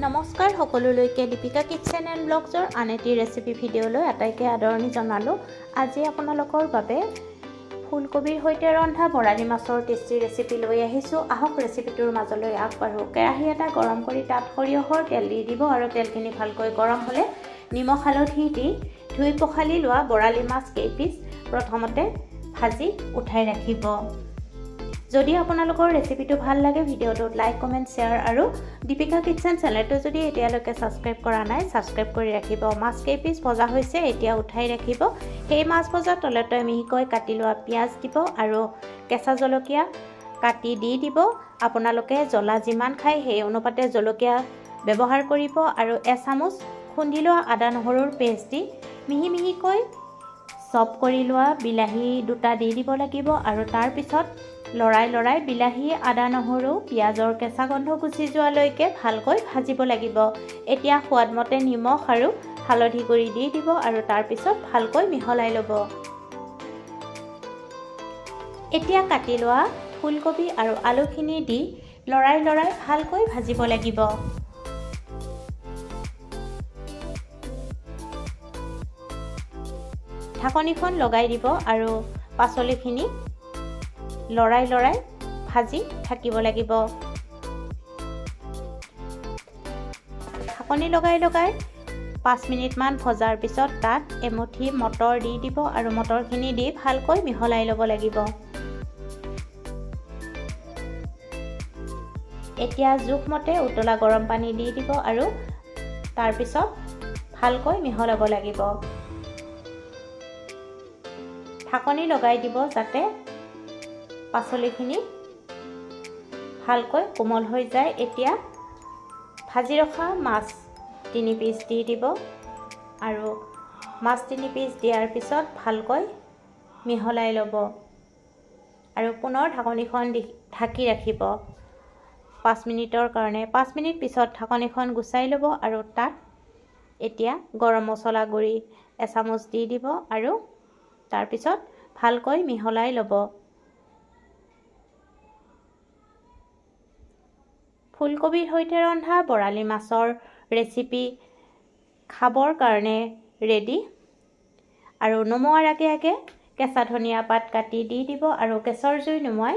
নমস্কাৰ সকলোলৈকে Deepika kitchen and ব্লগছৰ আন এটি ৰেচিপি ভিডিঅ'লৈ আটাইকে আদৰণি জনালোঁ। আজি আপোনালোকৰ বাবে ফুলকবিৰ সৈতে ৰন্ধা বৰালি মাছৰ টেষ্টি ৰেচিপি লৈ আহিছোঁ। আহক ৰেচিপিটোৰ মাজলৈ আগবাঢ়ো। কেৰাহী এটা গৰম কৰি তাত সৰিয়হৰ তেল দি দিব আৰু তেলখিনি ভালকৈ গৰম হ'লে নিমখ হালধি দি ধুই পখালি লোৱা বৰালি মাছ কেইপিচ প্ৰথমতে ভাজি উঠাই ৰাখিব। যদি আপোনালোকৰ ৰেচিপিটো ভাল লাগে ভিডিঅ'টোত লাইক কমেণ্ট শ্বেয়াৰ আৰু দীপিকা কিচেন চেনেলটো যদি এতিয়ালৈকে ছাবস্ক্ৰাইব কৰা নাই ছাবস্ক্ৰাইব কৰি ৰাখিব। মাছ কেইপিচ ভজা হৈছে, এতিয়া উঠাই ৰাখিব। সেই মাছ ভজা তলতে মিহিকৈ কাটি লোৱা পিঁয়াজ দিব আৰু কেঁচা জলকীয়া কাটি দি দিব। আপোনালোকে জ্বলা যিমান খায় সেই অনুপাতে জলকীয়া ব্যৱহাৰ কৰিব আৰু এচামুচ খুন্দি লোৱা আদা নহৰুৰ পেষ্ট দি মিহি মিহিকৈ চপ কৰি লোৱা বিলাহী দুটা দি দিব লাগিব আৰু তাৰপিছত লৰাই বিলাহী আদা নহৰু পিঁয়াজৰ কেঁচা গন্ধ গুচি যোৱালৈকে ভালকৈ ভাজিব লাগিব। এতিয়া সোৱাদমতে নিমখ আৰু হালধি গুড়ি দি দিব আৰু তাৰপিছত ভালকৈ মিহলাই ল'ব। এতিয়া কাটি লোৱা ফুলকবি আৰু আলুখিনি দি লৰাই ভালকৈ ভাজিব লাগিব। ঢাকনিখন লগাই দিব আৰু পাচলিখিনি লৰাই ভাজি থাকিব লাগিব। ঢাকনি লগাই 5 মিনিটমান ভজাৰ পিছত তাত এমুঠি মটৰ দি দিব আৰু মটৰখিনি দি ভালকৈ মিহলাই ল'ব লাগিব। এতিয়া জোখমতে উতলা গৰম পানী দি দিব আৰু তাৰপিছত ভালকৈ মিহলাব লাগিব। ঢাকনি লগাই দিব যাতে পাচলিখিনি ভালকৈ কোমল হৈ যায়। এতিয়া ভাজি ৰখা মাছ 3 পিচ দি দিব আৰু মাছ 3 পিচ দিয়াৰ পিছত ভালকৈ মিহলাই ল'ব আৰু পুনৰ ঢাকনিখন ঢাকি ৰাখিব 5 মিনিটৰ কাৰণে। 5 মিনিট পিছত ঢাকনিখন গুচাই ল'ব আৰু তাত এতিয়া গৰম মছলা গুড়ি এচামুচ দি দিব আৰু তাৰপিছত ভালকৈ মিহলাই ল'ব। ফুলকবিৰ সৈতে ৰন্ধা বৰালি মাছৰ ৰেচিপি খাবৰ কাৰণে ৰেডি। আৰু নমোৱাৰ আগে কেঁচা ধনিয়া পাত কাটি দি দিব আৰু গেছৰ জুই নুমুৱাই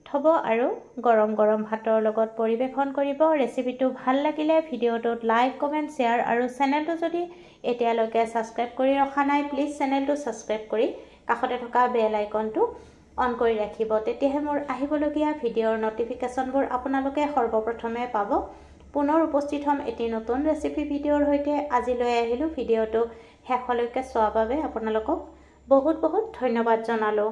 থ'ব আৰু গৰম ভাতৰ লগত পৰিৱেশন কৰিব। ৰেচিপিটো ভাল লাগিলে ভিডিঅ'টোত লাইক কমেণ্ট শ্বেয়াৰ আৰু চেনেলটো যদি এতিয়ালৈকে ছাবস্ক্ৰাইব কৰি ৰখা নাই প্লিজ চেনেলটো ছাবস্ক্ৰাইব কৰি কাষতে থকা বেল আইকনটো অন কৰি ৰাখিব। তেতিয়াহে মোৰ আহিবলগীয়া ভিডিঅ'ৰ নটিফিকেশ্যনবোৰ আপোনালোকে সৰ্বপ্ৰথমে পাব। পুনৰ উপস্থিত হ'ম এটি নতুন ৰেচিপি ভিডিঅ'ৰ সৈতে। আজিলৈ আহিলোঁ। ভিডিঅ'টো শেষলৈকে চোৱাৰ বাবে আপোনালোকক বহুত ধন্যবাদ জনালোঁ।